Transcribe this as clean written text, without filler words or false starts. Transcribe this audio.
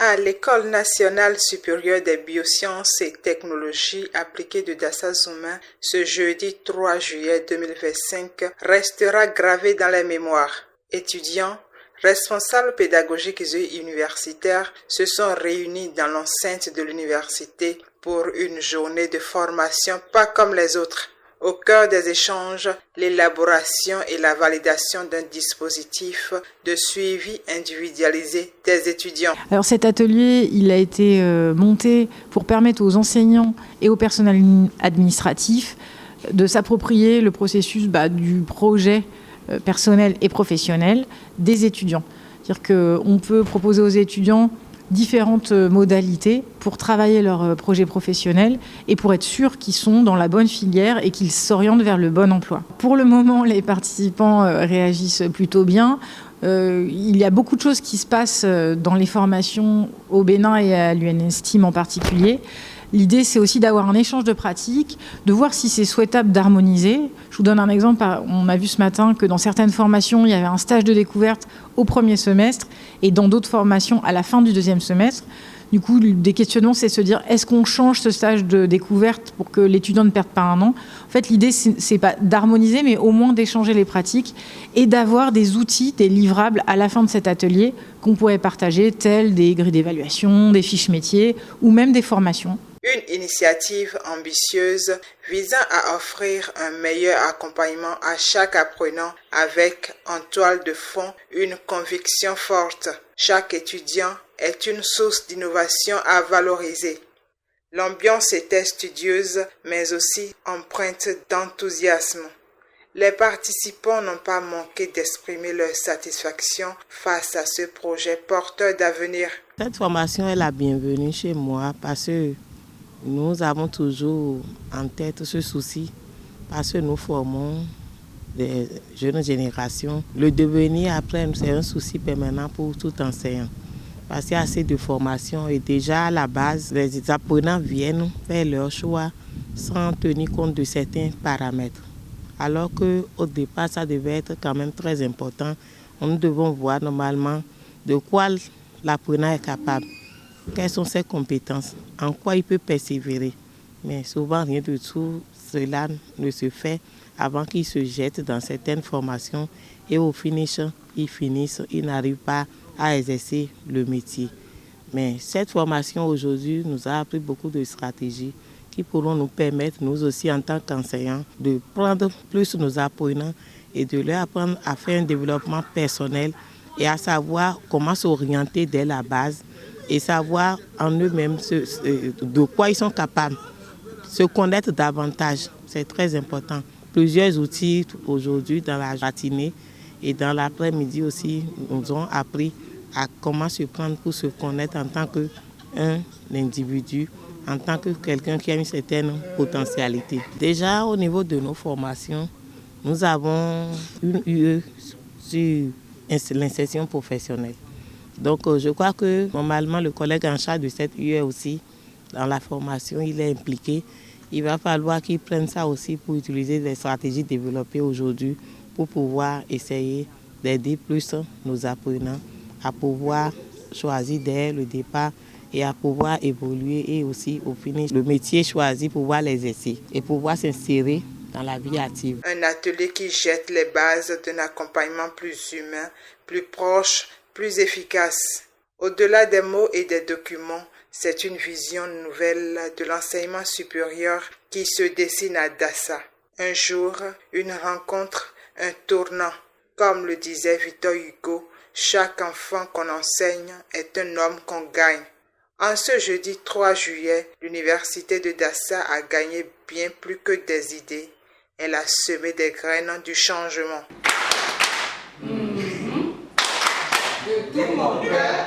À l'École nationale supérieure des biosciences et technologies appliquées de Dassa-Zouma, ce jeudi 3 juillet 2025 restera gravé dans les mémoires. Étudiants, responsables pédagogiques et universitaires se sont réunis dans l'enceinte de l'université pour une journée de formation pas comme les autres. Au cœur des échanges, l'élaboration et la validation d'un dispositif de suivi individualisé des étudiants. Alors cet atelier, il a été monté pour permettre aux enseignants et au personnel administratif de s'approprier le processus du projet personnel et professionnel des étudiants. C'est-à-dire qu'on peut proposer aux étudiants différentes modalités pour travailler leur projet professionnel et pour être sûr qu'ils sont dans la bonne filière et qu'ils s'orientent vers le bon emploi. Pour le moment, les participants réagissent plutôt bien. Il y a beaucoup de choses qui se passent dans les formations au Bénin et à l'UNSTIM en particulier. L'idée, c'est aussi d'avoir un échange de pratiques, de voir si c'est souhaitable d'harmoniser. Je vous donne un exemple. On a vu ce matin que dans certaines formations, il y avait un stage de découverte au premier semestre et dans d'autres formations à la fin du deuxième semestre. Du coup, des questionnements, c'est se dire, est-ce qu'on change ce stage de découverte pour que l'étudiant ne perde pas un an ? En fait, l'idée, c'est pas d'harmoniser, mais au moins d'échanger les pratiques et d'avoir des outils, des livrables à la fin de cet atelier qu'on pourrait partager, tels des grilles d'évaluation, des fiches métiers ou même des formations. Une initiative ambitieuse visant à offrir un meilleur accompagnement à chaque apprenant avec en toile de fond une conviction forte. Chaque étudiant est une source d'innovation à valoriser. L'ambiance était studieuse mais aussi empreinte d'enthousiasme. Les participants n'ont pas manqué d'exprimer leur satisfaction face à ce projet porteur d'avenir. Cette formation est la bienvenue chez moi parce que nous avons toujours en tête ce souci parce que nous formons des jeunes générations. Le devenir après, c'est un souci permanent pour tout enseignant. Parce qu'il y a assez de formation et déjà à la base, les apprenants viennent faire leur choix sans tenir compte de certains paramètres. Alors qu'au départ, ça devait être quand même très important. Nous devons voir normalement de quoi l'apprenant est capable. Quelles sont ses compétences, en quoi il peut persévérer. Mais souvent, rien de tout cela ne se fait avant qu'il se jette dans certaines formations et au finish, il n'arrive pas à exercer le métier. Mais cette formation aujourd'hui nous a appris beaucoup de stratégies qui pourront nous permettre, nous aussi en tant qu'enseignants, de prendre plus nos apprenants et de leur apprendre à faire un développement personnel et à savoir comment s'orienter dès la base et savoir en eux-mêmes de quoi ils sont capables. Se connaître davantage, c'est très important. Plusieurs outils aujourd'hui dans la matinée et dans l'après-midi aussi nous ont appris à comment se prendre pour se connaître en tant qu'un individu, en tant que quelqu'un qui a une certaine potentialité. Déjà au niveau de nos formations, nous avons une UE sur l'insertion professionnelle. Donc je crois que normalement le collègue en charge de cette UE aussi, dans la formation, il est impliqué. Il va falloir qu'il prenne ça aussi pour utiliser les stratégies développées aujourd'hui pour pouvoir essayer d'aider plus nos apprenants à pouvoir choisir dès le départ et à pouvoir évoluer et aussi au finish le métier choisi, pouvoir l'exercer et pouvoir s'insérer dans la vie active. Un atelier qui jette les bases d'un accompagnement plus humain, plus proche, plus efficace. Au-delà des mots et des documents, c'est une vision nouvelle de l'enseignement supérieur qui se dessine à Dassa. Un jour, une rencontre, un tournant. Comme le disait Victor Hugo, chaque enfant qu'on enseigne est un homme qu'on gagne. En ce jeudi 3 juillet, l'université de Dassa a gagné bien plus que des idées. Elle a semé des graines du changement. De tout mon cœur.